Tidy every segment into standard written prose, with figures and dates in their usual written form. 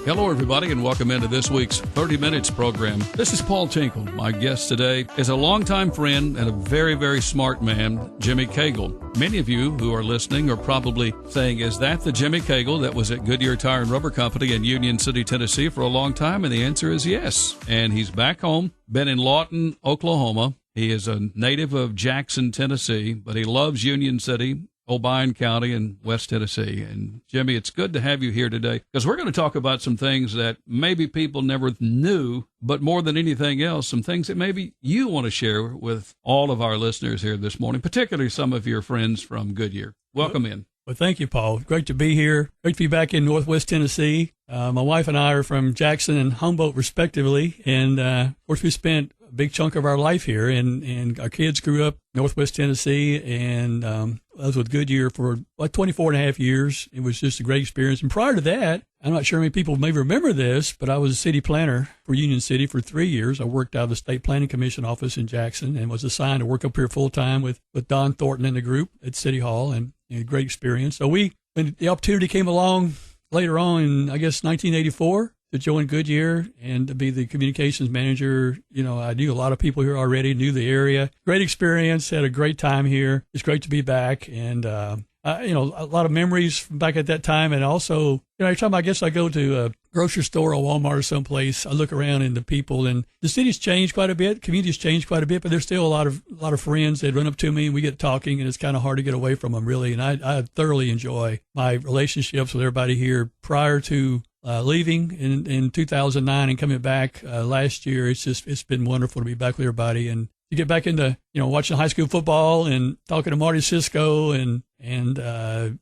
Hello, everybody, and welcome into this week's 30 Minutes program. This is Paul Tinkle. My guest today is a longtime friend and a very, very smart man, Jimmy Cagle. Many of you who are listening are probably saying, is that the Jimmy Cagle that was at Goodyear Tire and Rubber Company in Union City, Tennessee for a long time? And the answer is yes. And he's back home, been in Lawton, Oklahoma. He is a native of Jackson, Tennessee, but he loves Union City, Obion County, and West Tennessee. And Jimmy, it's good to have you here today because we're going to talk about some things that maybe people never knew, but more than anything else, some things that maybe you want to share with all of our listeners here this morning, particularly some of your friends from Goodyear. Welcome in. Well, thank you, Paul. Great to be here. Great to be back in Northwest Tennessee. My wife and I are from Jackson and Humboldt, respectively. And, of course, we spent a big chunk of our life here, and our kids grew up Northwest Tennessee, and I was with Goodyear for like 24 and a half years. It was just a great experience. And prior to that, I'm not sure how many people may remember this, but I was a city planner for Union City for 3 years. I worked out of the State Planning Commission office in Jackson and was assigned to work up here full-time with Don Thornton and the group at City Hall, and a great experience. So when the opportunity came along later on in, I guess, 1984, to join Goodyear and to be the communications manager, I knew a lot of people here already, knew the area. Great experience, had a great time here. It's great to be back, and a lot of memories from back at that time. And also, every time I guess I go to a grocery store or Walmart or someplace, I look around and the people, and the city's changed quite a bit, community's changed quite a bit, but there's still a lot of friends that run up to me and we get talking, and it's kind of hard to get away from them, really. And I thoroughly enjoy my relationships with everybody here prior to leaving in 2009 and coming back last year. It's been wonderful to be back with everybody and to get back into watching high school football and talking to Marty Cisco and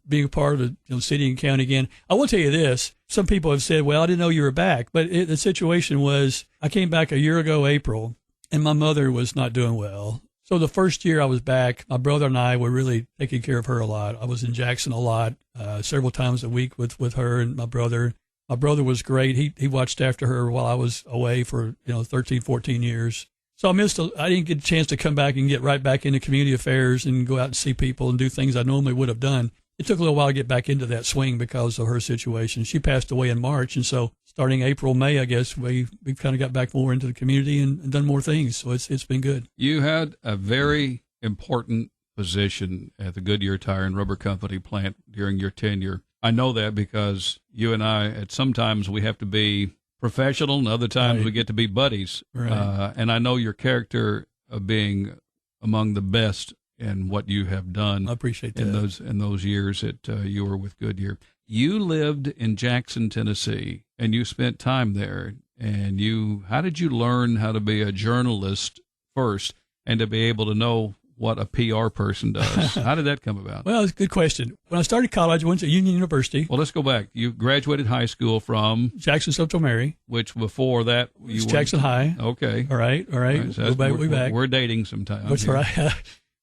being a part of the city and county again. I will tell you this: some people have said, "Well, I didn't know you were back," but the situation was I came back a year ago, April, and my mother was not doing well. So the first year I was back, my brother and I were really taking care of her a lot. I was in Jackson a lot, several times a week with her and my brother. My brother was great. He watched after her while I was away for 13, 14 years. So I didn't get a chance to come back and get right back into community affairs and go out and see people and do things I normally would have done. It took a little while to get back into that swing because of her situation. She passed away in March, and so starting April, May, I guess, we've kind of got back more into the community and done more things. So it's been good. You had a very important position at the Goodyear Tire and Rubber Company plant during your tenure. I know that because you and I, sometimes we have to be professional, and other times we get to be buddies. Right. And I know your character of being among the best in what you have done. I appreciate that. In those years that you were with Goodyear. You lived in Jackson, Tennessee, and you spent time there. And how did you learn how to be a journalist first and to be able to know what a PR person does? How did that come about? Well, it's a good question. When I started college, I went to Union University. Well, let's go back. You graduated high school from Jackson Central Mary. Which before that you Jackson High. Okay. All right. So go back. We're dating sometime. That's right.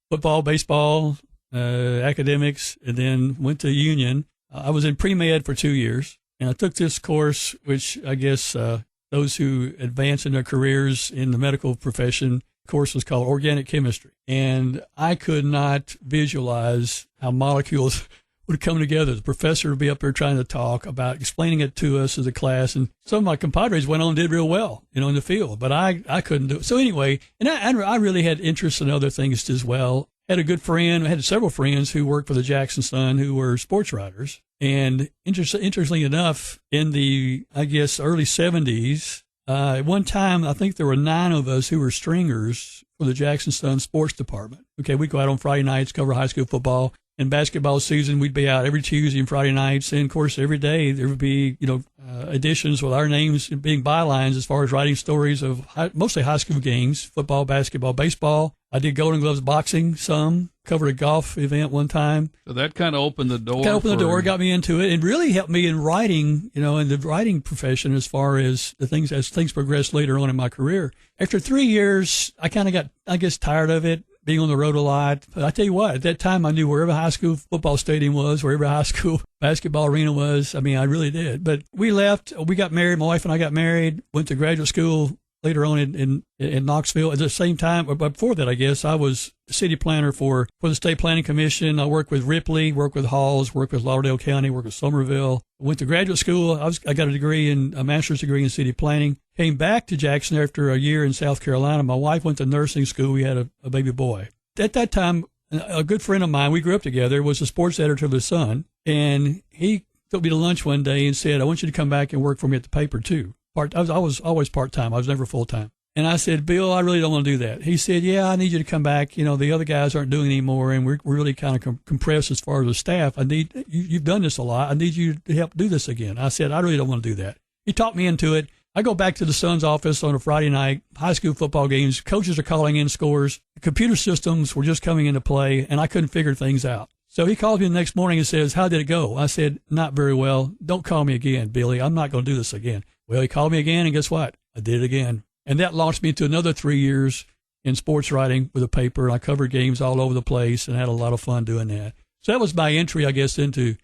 Football, baseball, academics, and then went to Union. I was in pre-med for 2 years, and I took this course, which I guess those who advance in their careers in the medical profession, course was called Organic Chemistry. And I could not visualize how molecules would come together. The professor would be up there trying to talk about explaining it to us as a class. And some of my compadres went on and did real well, in the field, but I couldn't do it. So anyway, and I really had interest in other things as well. Had a good friend, I had several friends who worked for the Jackson Sun who were sports writers. And interestingly enough, in the, I guess, early 70s, at one time, I think there were 9 of us who were stringers for the Jackson Sun sports department. Okay, we'd go out on Friday nights, cover high school football. In basketball season, we'd be out every Tuesday and Friday nights. And, of course, every day there would be, editions with our names being bylines as far as writing stories of mostly high school games, football, basketball, baseball. I did Golden Gloves boxing covered a golf event one time. So that kind of opened the door. Got me into it, and really helped me in writing, in the writing profession as far as as things progressed later on in my career. After 3 years, I kind of got, I guess, tired of it, being on the road a lot. But I tell you what, at that time, I knew wherever high school football stadium was, wherever high school basketball arena was. I mean, I really did. But we left. We got married. My wife and I got married, went to graduate school later on in Knoxville. At the same time, but before that, I guess, I was city planner for the State Planning Commission. I worked with Ripley, worked with Halls, worked with Lauderdale County, worked with Somerville. Went to graduate school. I got a master's degree in city planning. Came back to Jackson after a year in South Carolina. My wife went to nursing school. We had a baby boy. At that time, a good friend of mine, we grew up together, was the sports editor of the Sun, and he took me to lunch one day and said, "I want you to come back and work for me at the paper too." I was always part-time. I was never full-time. And I said, "Bill, I really don't want to do that." He said, "Yeah, I need you to come back. You know, the other guys aren't doing it anymore, and we're really kind of compressed as far as the staff. You've done this a lot. I need you to help do this again." I said, "I really don't want to do that." He talked me into it. I go back to the Sun's office on a Friday night, high school football games. Coaches are calling in scores. The computer systems were just coming into play, and I couldn't figure things out. So he calls me the next morning and says, "How did it go?" I said, "Not very well. Don't call me again, Billy. I'm not going to do this again." Well, he called me again, and guess what? I did it again. And that launched me into another 3 years in sports writing with a paper. And I covered games all over the place and had a lot of fun doing that. So that was my entry, I guess, into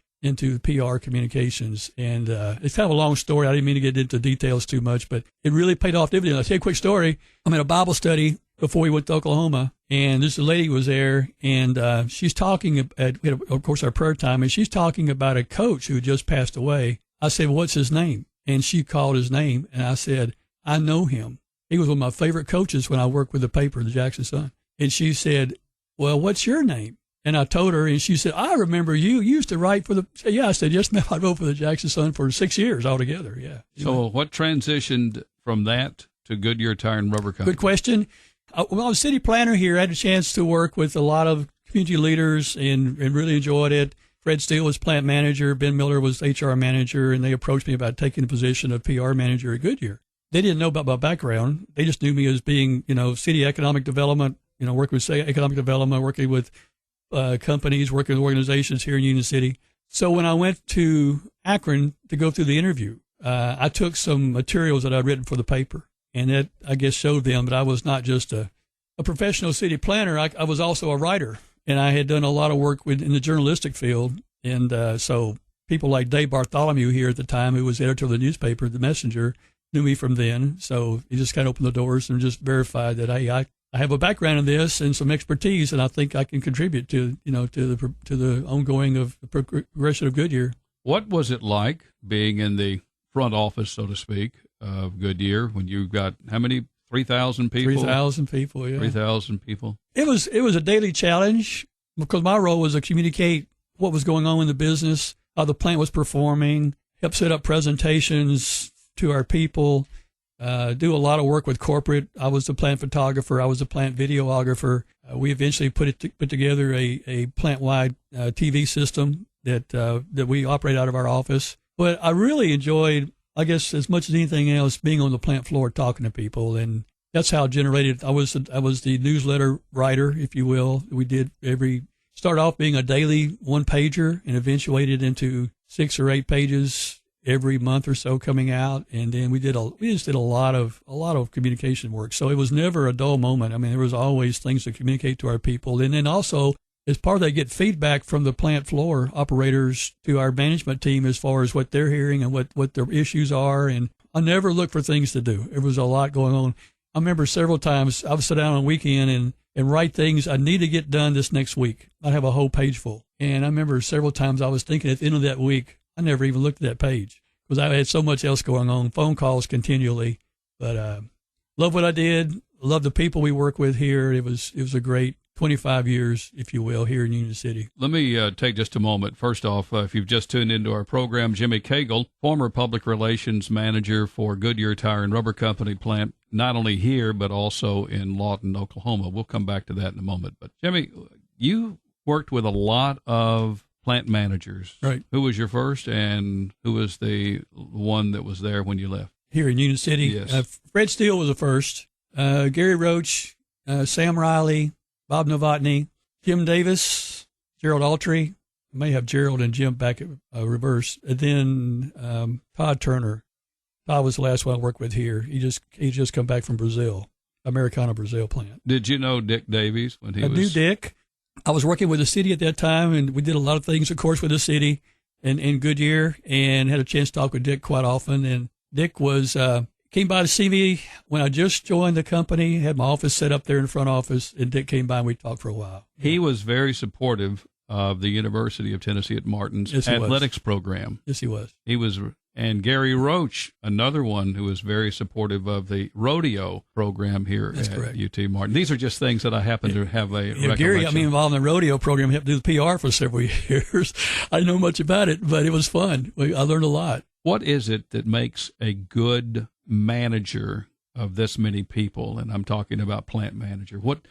PR communications. And it's kind of a long story. I didn't mean to get into details too much, but it really paid off dividends. I'll tell you a quick story. I'm at a Bible study before we went to Oklahoma, and this lady was there, and she's talking of course, our prayer time, and she's talking about a coach who just passed away. I said, "What's his name?" And she called his name, and I said, "I know him. He was one of my favorite coaches when I worked with the paper, the Jackson Sun." And she said, "Well, what's your name?" And I told her, and she said, "I remember you. You used to write for the..." Yeah, I said, "Yes, ma'am. I wrote for the Jackson Sun for 6 years altogether." Yeah. So what transitioned from that to Goodyear Tire and Rubber Company? Good question. When I was city planner here, I had a chance to work with a lot of community leaders and really enjoyed it. Fred Steele was plant manager. Ben Miller was HR manager, and they approached me about taking the position of PR manager at Goodyear. They didn't know about my background. They just knew me as being, city economic development, working with economic development, working with companies, working with organizations here in Union City. So when I went to Akron to go through the interview, I took some materials that I'd written for the paper, and that, I guess, showed them that I was not just a professional city planner. I was also a writer, and I had done a lot of work in the journalistic field. And so people like Dave Bartholomew here at the time, who was editor of the newspaper, The Messenger, knew me from then. So he just kind of opened the doors and just verified that, hey, I have a background in this and some expertise, and I think I can contribute to the ongoing of the progression of Goodyear. What was it like being in the front office, so to speak, of Goodyear when you got how many? 3,000 people? 3,000 people, yeah. 3,000 people. It was a daily challenge because my role was to communicate what was going on in the business, how the plant was performing, help set up presentations to our people, do a lot of work with corporate. I was the plant photographer. I was the plant videographer. We eventually put together a plant-wide TV system that we operate out of our office. But I really enjoyed, I guess, as much as anything else, being on the plant floor talking to people, and that's how it generated. I was the newsletter writer, if you will. We did start off being a daily one-pager and eventuated into 6 or 8 pages every month or so coming out, and then we just did a lot of communication work. So it was never a dull moment. I mean, there was always things to communicate to our people, and then also as part of that, get feedback from the plant floor operators to our management team as far as what they're hearing and what their issues are. And I never looked for things to do. There was a lot going on. I remember several times I would sit down on a weekend and write things I need to get done this next week. I'd have a whole page full. And I remember several times I was thinking at the end of that week, I never even looked at that page because I had so much else going on, phone calls continually. But love what I did. Love the people we work with here. It was a great 25 years, if you will, here in Union City. Let me take just a moment. First off, if you've just tuned into our program, Jimmy Cagle, former public relations manager for Goodyear Tire and Rubber Company plant, not only here, but also in Lawton, Oklahoma. We'll come back to that in a moment. But, Jimmy, you worked with a lot of plant managers. Right. Who was your first, and who was the one that was there when you left? Here in Union City? Yes. Fred Steele was the first. Gary Roach, Sam Riley, Bob Novotny, Jim Davis, Gerald Autry. I may have Gerald and Jim back at reverse. And then Todd Turner. Todd was the last one I worked with here. He just come back from Brazil, Americana Brazil plant. Did you know Dick Davies when he was? I knew Dick. I was working with the city at that time, and we did a lot of things, of course, with the city and Goodyear, and had a chance to talk with Dick quite often. And Dick was came by to see me when I just joined the company, had my office set up there in the front office, and Dick came by and we talked for a while. He was very supportive of the University of Tennessee at Martin's athletics program. Yes, he was. He was, and Gary Roach, another one who was very supportive of the rodeo program here at UT Martin. These are just things that I happen to have a recollection. Gary got me involved in the rodeo program, helped do the PR for several years. I didn't know much about it, but it was fun. I learned a lot. What is it that makes a good manager of this many people? And I'm talking about plant manager. What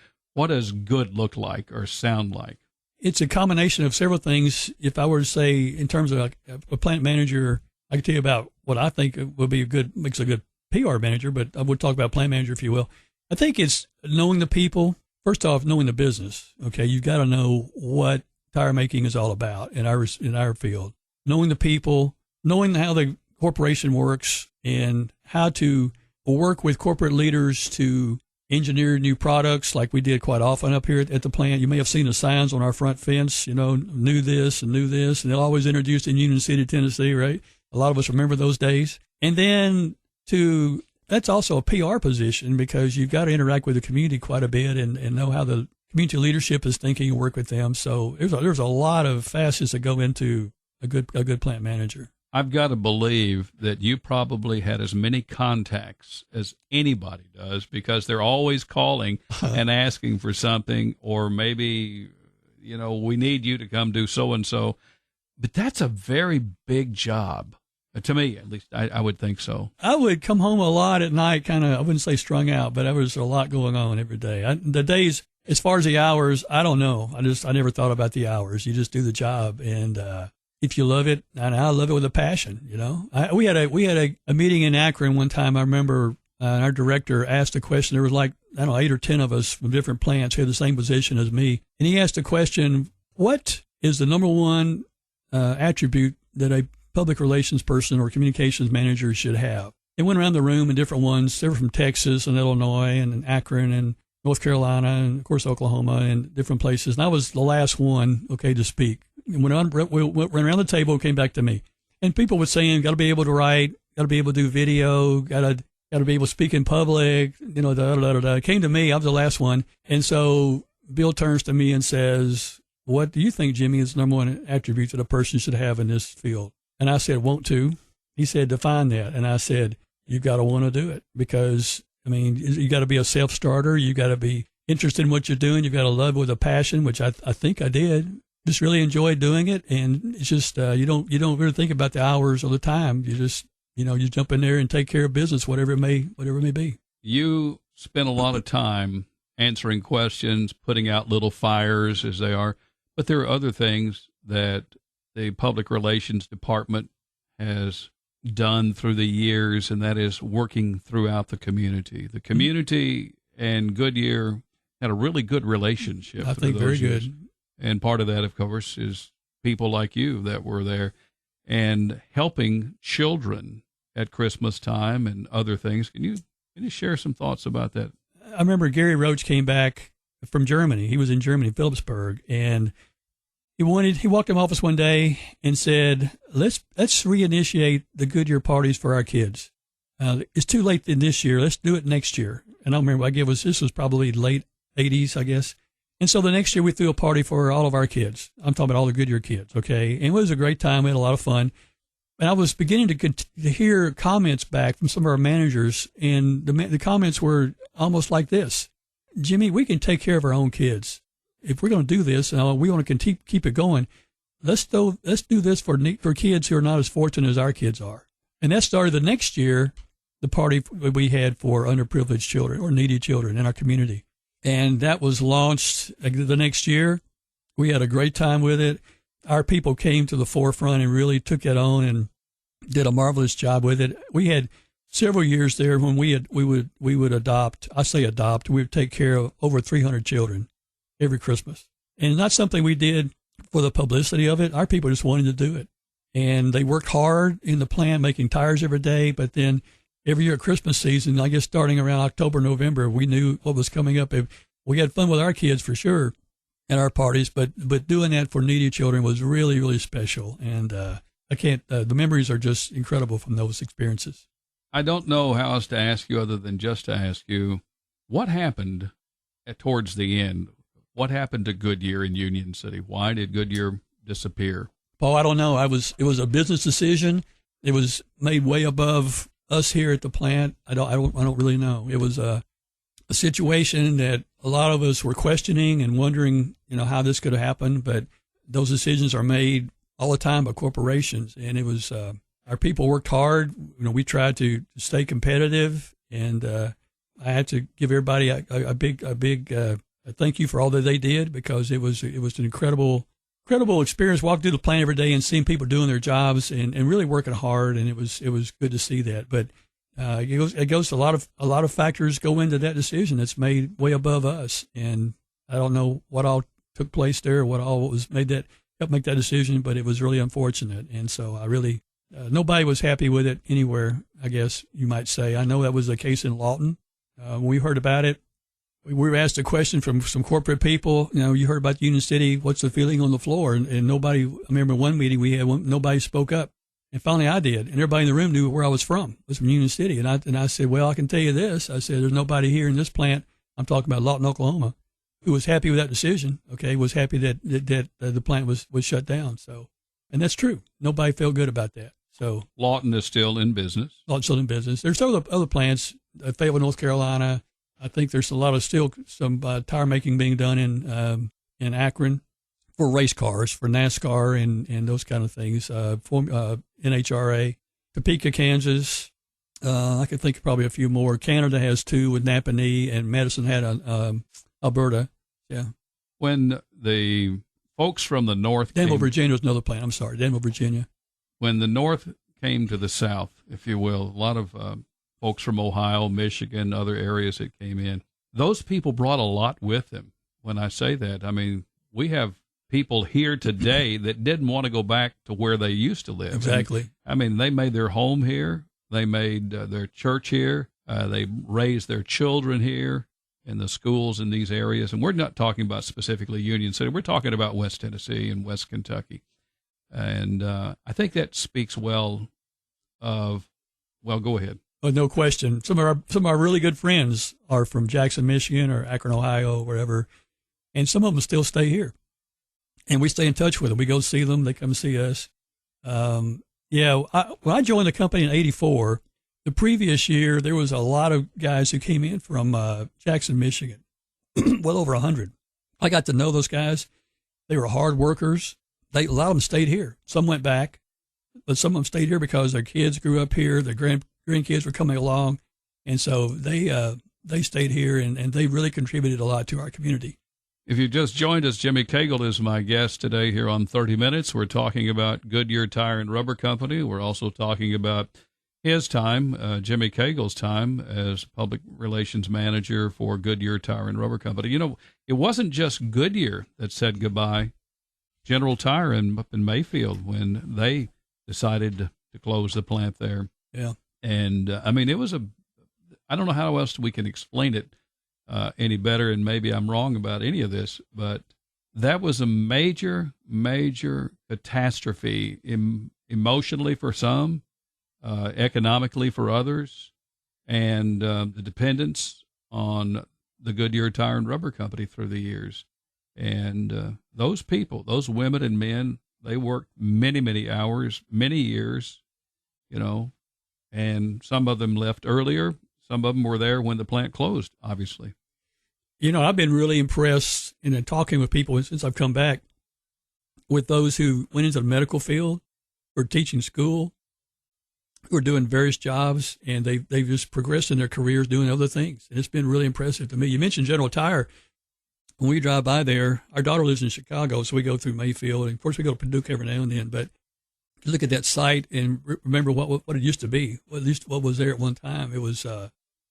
does good look like or sound like? It's a combination of several things. If I were to say in terms of a plant manager, I can tell you about what I think would be makes a good PR manager, but I would talk about plant manager, if you will. I think it's knowing the people. First off, knowing the business. Okay, you've got to know what tire making is all about in our field. Knowing the people, knowing how the corporation works, and how to work with corporate leaders to engineer new products like we did quite often up here at the plant. You may have seen the signs on our front fence, new this, and they'll always introduce in Union City, Tennessee, right? A lot of us remember those days. And then that's also a PR position because you've got to interact with the community quite a bit and know how the community leadership is thinking and work with them. So there's a lot of facets that go into a good plant manager. I've got to believe that you probably had as many contacts as anybody does because they're always calling and asking for something, or maybe, we need you to come do so-and-so. But that's a very big job. To me, at least, I would think so. I would come home a lot at night, I wouldn't say strung out, but there was a lot going on every day. The days, as far as the hours, I don't know. I never thought about the hours. You just do the job. And if you love it, and I love it with a passion, We had a meeting in Akron one time. I remember our director asked a question. There was 8 or 10 of us from different plants who had the same position as me. And he asked a question, what is the number one attribute that a public relations person or communications manager should have? They went around the room and different ones. They were from Texas and Illinois and Akron and North Carolina and, of course, Oklahoma and different places. And I was the last one, to speak. And we went around the table, came back to me. And people were saying, got to be able to write, got to be able to do video, got to be able to speak in public, It came to me. I was the last one. And so Bill turns to me and says, what do you think, Jimmy, is the number one attribute that a person should have in this field? And I said, want to. He said, define that. And I said, you've got to want to do it because, you got to be a self-starter. You got to be interested in what you're doing. You've got to love it with a passion, which I think I did. Just really enjoyed doing it. And it's just, you don't really think about the hours or the time. You just, you jump in there and take care of business, whatever it may be. You spend a lot of time answering questions, putting out little fires as they are. But there are other things that the public relations department has done through the years, and that is working throughout the community. The community and Goodyear had a really good relationship. I think very good. And part of that, of course, is people like you that were there and helping children at Christmas time and other things. Can you share some thoughts about that? I remember Gary Roach came back from Germany. He was in Germany, Philipsburg, and he walked in my office one day and said, let's reinitiate the Goodyear parties for our kids. It's too late in this year. Let's do it next year. And I remember this was probably late 80s, I guess. And so the next year we threw a party for all of our kids. I'm talking about all the Goodyear kids, okay? And it was a great time. We had a lot of fun. And I was beginning to hear comments back from some of our managers, and the comments were almost like this. Jimmy, we can take care of our own kids. If we're going to do this and we want to keep it going, let's do this for kids who are not as fortunate as our kids are. And that started the next year, the party we had for underprivileged children or needy children in our community. And that was launched the next year. We had a great time with it. Our people came to the forefront and really took it on and did a marvelous job with it. We had several years there when we would adopt. I say adopt. We would take care of over 300 children every Christmas. And not something we did for the publicity of it. Our people just wanted to do it. And they worked hard in the plant making tires every day. But then every year at Christmas season, I guess starting around October, November, we knew what was coming up. We had fun with our kids for sure at our parties, but doing that for needy children was really, really special. And the memories are just incredible from those experiences. I don't know how else to ask you other than just to ask you, what happened towards the end? What happened to Goodyear in Union City? Why did Goodyear disappear? Paul, I don't know. It was a business decision. It was made way above us here at the plant. I don't really know. It was a situation that a lot of us were questioning and wondering, how this could have happened. But those decisions are made all the time by corporations, and it was our people worked hard. We tried to stay competitive, and I had to give everybody a big thank you for all that they did, because it was an incredible experience walking through the plant every day and seeing people doing their jobs and really working hard, and it was good to see that. But it goes a lot of factors go into that decision that's made way above us, and I don't know what all took place there, what all was helped make that decision, but it was really unfortunate. And so I really nobody was happy with it anywhere, I guess you might say. I know that was the case in Lawton. When we heard about it, we were asked a question from some corporate people. You heard about Union City. What's the feeling on the floor? And nobody. I remember one meeting we had. Nobody spoke up, and finally I did. And everybody in the room knew where I was from. It was from Union City. And I said, well, I can tell you this. I said, there's nobody here in this plant. I'm talking about Lawton, Oklahoma, who was happy with that decision. Okay, was happy that the plant was shut down. So, and that's true. Nobody felt good about that. So Lawton is still in business. Lawton's still in business. There's other plants. Fayetteville, North Carolina. I think there's some tire making being done in Akron for race cars, for NASCAR and those kind of things. NHRA, Topeka, Kansas. I could think of probably a few more. Canada has 2 with Napanee, and Madison had Alberta. Yeah. When the folks from the north Danville, Virginia was another plant. I'm sorry, Danville, Virginia. When the north came to the south, if you will, a lot of folks from Ohio, Michigan, other areas that came in, those people brought a lot with them. When I say that, I mean, we have people here today that didn't want to go back to where they used to live. Exactly. And, they made their home here. They made their church here. They raised their children here in the schools in these areas. And we're not talking about specifically Union City. We're talking about West Tennessee and West Kentucky. And I think that speaks well of, well, go ahead. Oh, no question. Some of our really good friends are from Jackson, Michigan, or Akron, Ohio, wherever, and some of them still stay here, and we stay in touch with them. We go see them; they come see us. When I joined the company in '84, the previous year there was a lot of guys who came in from Jackson, Michigan, well over 100. I got to know those guys. They were hard workers. A lot of them stayed here. Some went back, but some of them stayed here because their kids grew up here. Their grandkids were coming along, and so they stayed here, and they really contributed a lot to our community. If you just joined us, Jimmy Cagle is my guest today here on 30 Minutes. We're talking about Goodyear Tire and Rubber Company. We're also talking about his time, Jimmy Cagle's time as public relations manager for Goodyear Tire and Rubber Company. It wasn't just Goodyear that said goodbye. General Tire up in Mayfield, when they decided to close the plant there. Yeah. And, it was I don't know how else we can explain it any better, and maybe I'm wrong about any of this, but that was a major, major catastrophe emotionally for some, economically for others, and the dependence on the Goodyear Tire and Rubber Company through the years. And those people, those women and men, they worked many, many hours, many years, and some of them left earlier. Some of them were there when the plant closed, obviously. I've been really impressed in talking with people since I've come back with those who went into the medical field or teaching school, who are doing various jobs, and they've just progressed in their careers doing other things. And it's been really impressive to me. You mentioned General Tire. When we drive by there, our daughter lives in Chicago, so we go through Mayfield, and of course we go to Paducah every now and then. But you look at that site and remember what it used to be, at least what was there at one time. It was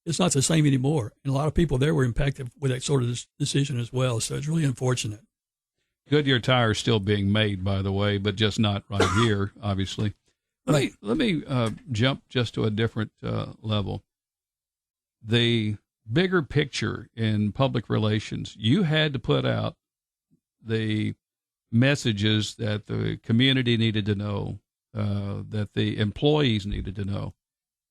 it's not the same anymore, and a lot of people there were impacted with that sort of decision as well. So it's really unfortunate. Goodyear Tire is still being made, by the way, but just not right here, obviously. Let me jump just to a different level. The bigger picture in public relations, you had to put out the messages that the community needed to know, that the employees needed to know.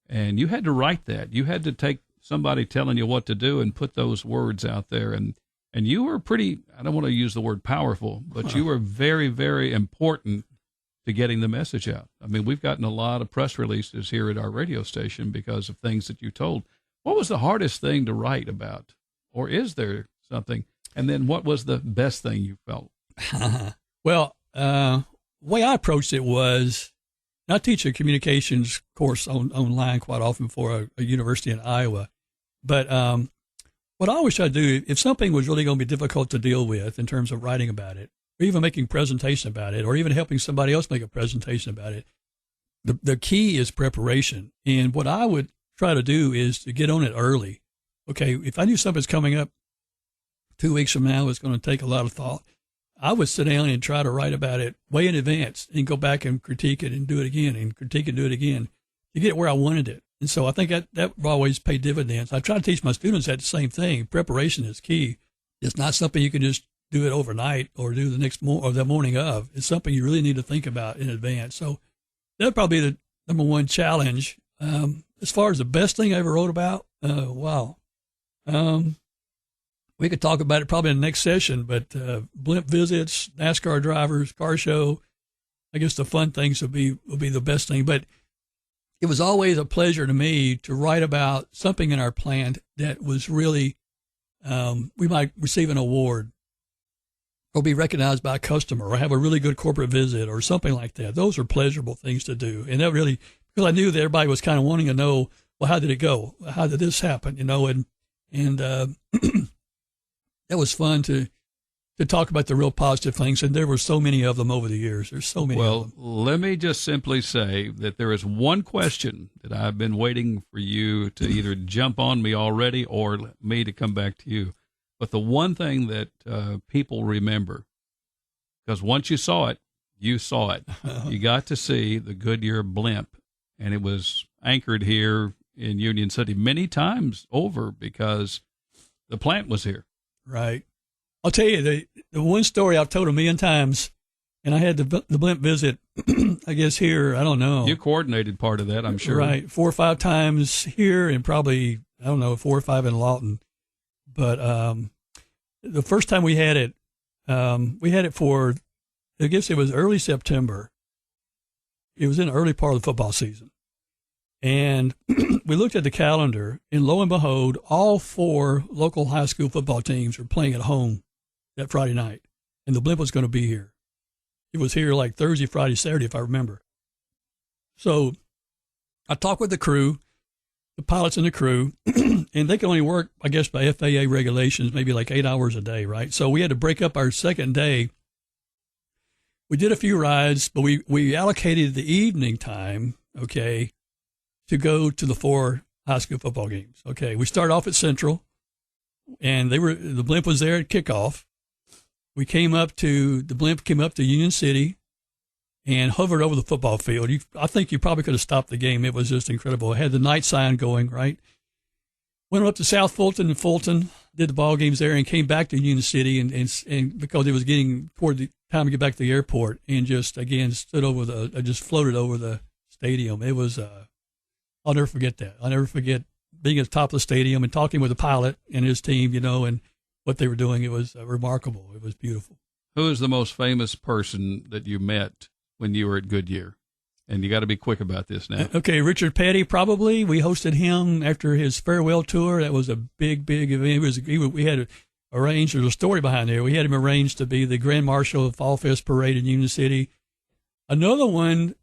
And you had to write that. You had to take somebody telling you what to do and put those words out there. And you were pretty, I don't want to use the word powerful, but you were very, very important to getting the message out. I mean, we've gotten a lot of press releases here at our radio station because of things that you told. What was the hardest thing to write about? Or is there something? And then what was the best thing you felt? Well, the way I approached it was, I teach a communications course online quite often for a university in Iowa. But what I always try to do, if something was really going to be difficult to deal with in terms of writing about it, or even making a presentation about it, or even helping somebody else make a presentation about it, the key is preparation. And what I would try to do is to get on it early. Okay, if I knew something's coming up 2 weeks from now, it's going to take a lot of thought, I would sit down and try to write about it way in advance and go back and critique it and do it again and critique and do it again to get it where I wanted it. And so I think that always paid dividends. I try to teach my students that the same thing. Preparation is key. It's not something you can just do it overnight or do the next or the morning of. It's something you really need to think about in advance. So that'd probably be the number one challenge. As far as the best thing I ever wrote about, wow. We could talk about it probably in the next session, but blimp visits, NASCAR drivers, car show, I guess the fun things would be the best thing. But it was always a pleasure to me to write about something in our plant that was really, we might receive an award or be recognized by a customer or have a really good corporate visit or something like that. Those are pleasurable things to do. And that really, because I knew that everybody was kind of wanting to know, well, how did it go? How did this happen? You know, and that was fun to talk about the real positive things, and there were so many of them over the years. There's so many of them. Well, let me just simply say that there is one question that I've been waiting for you to either jump on me already or me to come back to you. But the one thing that people remember, because once you saw it, you saw it. You got to see the Goodyear blimp, and it was anchored here in Union City many times over because the plant was here. Right. I'll tell you, the one story I've told a million times, and I had the blimp visit, I guess here, I don't know. You coordinated part of that, I'm sure. Right. 4 or 5 times here and probably, I don't know, 4 or 5 in Lawton. But the first time we had it for, I guess it was early September. It was in the early part of the football season. And we looked at the calendar, and lo and behold, all 4 local high school football teams were playing at home that Friday night, and the blimp was going to be here. It was here like Thursday, Friday, Saturday, if I remember. So I talked with the crew, the pilots and the crew, and they can only work, I guess, by FAA regulations, maybe like 8 hours a day, right? So we had to break up our second day. We did a few rides, but we allocated the evening time, okay, to go to the 4 high school football games. Okay, we started off at Central, and the blimp was there at kickoff. The blimp came up to Union City and hovered over the football field. I think you probably could have stopped the game. It was just incredible. It had the night sign going, right? Went up to South Fulton and Fulton, did the ball games there, and came back to Union City, and because it was getting toward the time to get back to the airport, and just, again, just floated over the stadium. It was, I'll never forget that. I'll never forget being at the top of the stadium and talking with the pilot and his team, you know, and what they were doing. It was remarkable. It was beautiful. Who is the most famous person that you met when you were at Goodyear? And you got to be quick about this now. Okay, Richard Petty, probably. We hosted him after his farewell tour. That was a big, big event. We had arranged, there's a story behind there. We had him arranged to be the Grand Marshal of Fall Fest Parade in Union City. Another one,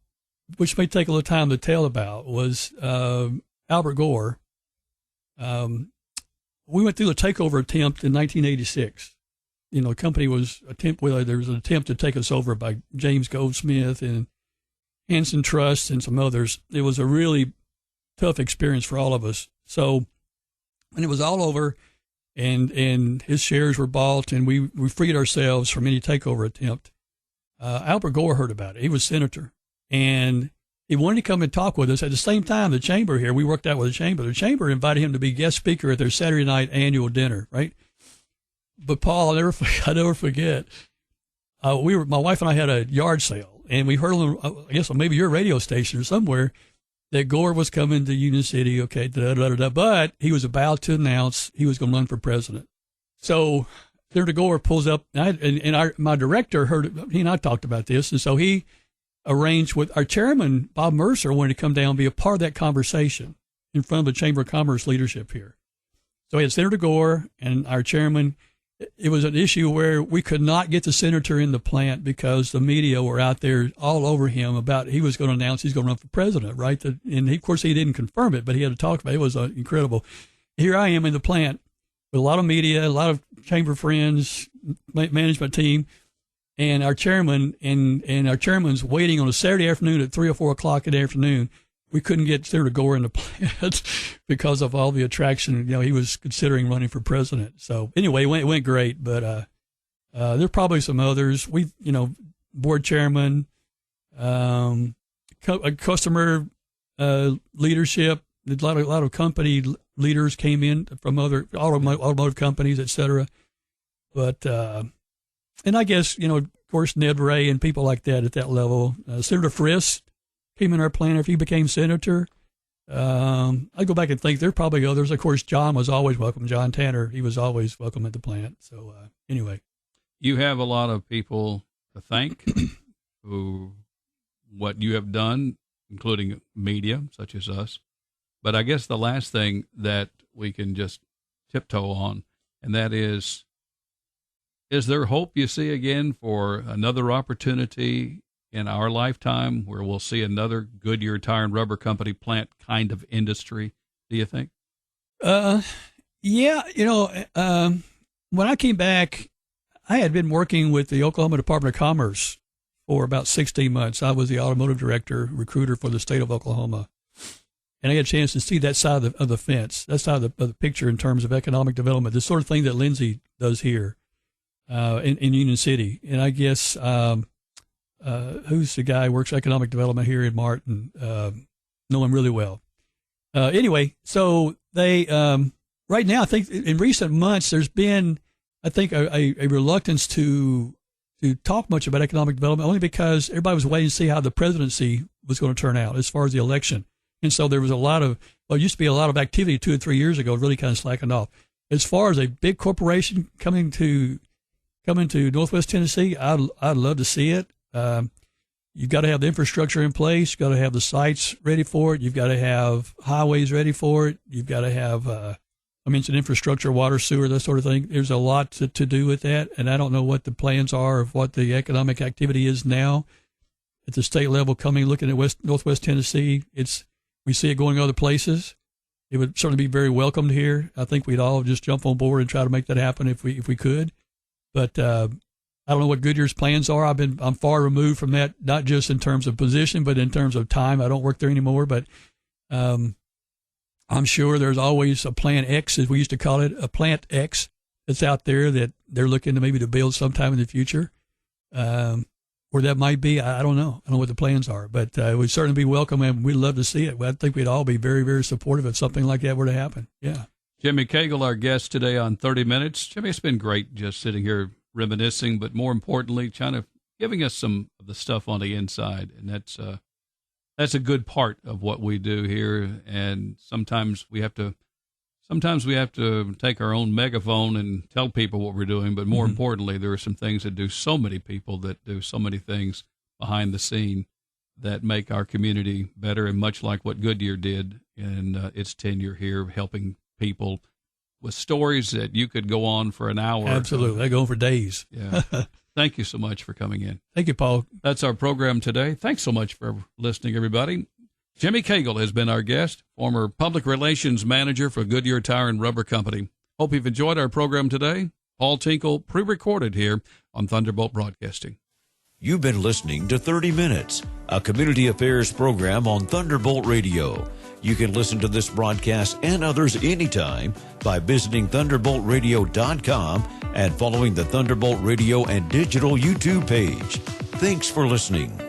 which may take a little time to tell about, was Albert Gore. We went through the takeover attempt in 1986. You know, the company there was an attempt to take us over by James Goldsmith and Hanson Trust and some others. It was a really tough experience for all of us. So when it was all over and his shares were bought and we freed ourselves from any takeover attempt, Albert Gore heard about it. He was senator. And he wanted to come and talk with us. At the same time, the chamber here, we worked out with the chamber. The chamber invited him to be guest speaker at their Saturday night annual dinner, right? But Paul, I'll never forget. My wife and I had a yard sale, and we heard on, I guess maybe your radio station or somewhere, that Gore was coming to Union City, okay, but he was about to announce he was going to run for president. So Senator Gore pulls up, and my director heard, he and I talked about this, and so he arranged with our chairman, Bob Mercer, wanted to come down and be a part of that conversation in front of the Chamber of Commerce leadership here. So we had Senator Gore and our chairman. It was an issue where we could not get the senator in the plant because the media were out there all over him about he was going to announce he's going to run for president, right? And of course, he didn't confirm it, but he had to talk about it. It was incredible. Here I am in the plant with a lot of media, a lot of chamber friends, management team, and our chairman, and our chairman's waiting on a Saturday afternoon at 3 or 4 o'clock in the afternoon. We couldn't get Senator Gore in the plant because of all the attraction. He was considering running for president. So anyway, it went great, but there's probably some others. Board chairman, customer leadership. A lot of company leaders came in from other automotive companies, et cetera. But and I guess of course Ned Ray and people like that at that level. Senator Frist came in our plant after he became senator. I go back and think there are probably others. Of course, John was always welcome. John Tanner, he was always welcome at the plant. So anyway. You have a lot of people to thank who what you have done, including media such as us. But I guess the last thing that we can just tiptoe on, and that is there hope you see again for another opportunity in our lifetime where we'll see another Goodyear Tire and Rubber Company plant kind of industry, do you think? Yeah. When I came back, I had been working with the Oklahoma Department of Commerce for about 16 months. I was the automotive director, recruiter for the state of Oklahoma. And I had a chance to see that side of the fence, that side of the picture in terms of economic development, the sort of thing that Lindsay does here in Union City. And I guess who's the guy who works economic development here in Martin? Know him really well. Anyway, so they right now, I think in recent months, there's been, I think, a reluctance to talk much about economic development, only because everybody was waiting to see how the presidency was going to turn out as far as the election. And so there was it used to be a lot of activity 2 or 3 years ago, really kind of slackened off. As far as a big corporation coming to Northwest Tennessee, I'd love to see it. You've got to have the infrastructure in place. You've got to have the sites ready for it. You've got to have highways ready for it. You've got to have, I mentioned infrastructure, water, sewer, that sort of thing. There's a lot to do with that. And I don't know what the plans are of what the economic activity is now at the state level looking at Northwest Tennessee. We see it going other places. It would certainly be very welcomed here. I think we'd all just jump on board and try to make that happen if we could. But, I don't know what Goodyear's plans are. I'm far removed from that, not just in terms of position, but in terms of time. I don't work there anymore, but I'm sure there's always a Plan X, as we used to call it, a Plant X that's out there that they're looking to build sometime in the future. Where that might be, I don't know. I don't know what the plans are, but it would certainly be welcome, and we'd love to see it. I think we'd all be very, very supportive if something like that were to happen. Yeah. Jimmy Cagle, our guest today on 30 Minutes. Jimmy, it's been great just sitting here reminiscing, but more importantly, kind of giving us some of the stuff on the inside. And that's a good part of what we do here. And sometimes we have to take our own megaphone and tell people what we're doing. But more importantly, there are some things that do so many people that do so many things behind the scene that make our community better. And much like what Goodyear did in its tenure here, helping people with stories that you could go on for an hour. Absolutely. I go on for days. Yeah. Thank you so much for coming in. Thank you, Paul. That's our program today. Thanks so much for listening, everybody. Jimmy Cagle has been our guest, former public relations manager for Goodyear Tire and Rubber Company. Hope you've enjoyed our program today. Paul Tinkle, pre-recorded here on Thunderbolt Broadcasting. You've been listening to 30 Minutes, a community affairs program on Thunderbolt Radio. You can listen to this broadcast and others anytime by visiting thunderboltradio.com and following the Thunderbolt Radio and Digital YouTube page. Thanks for listening.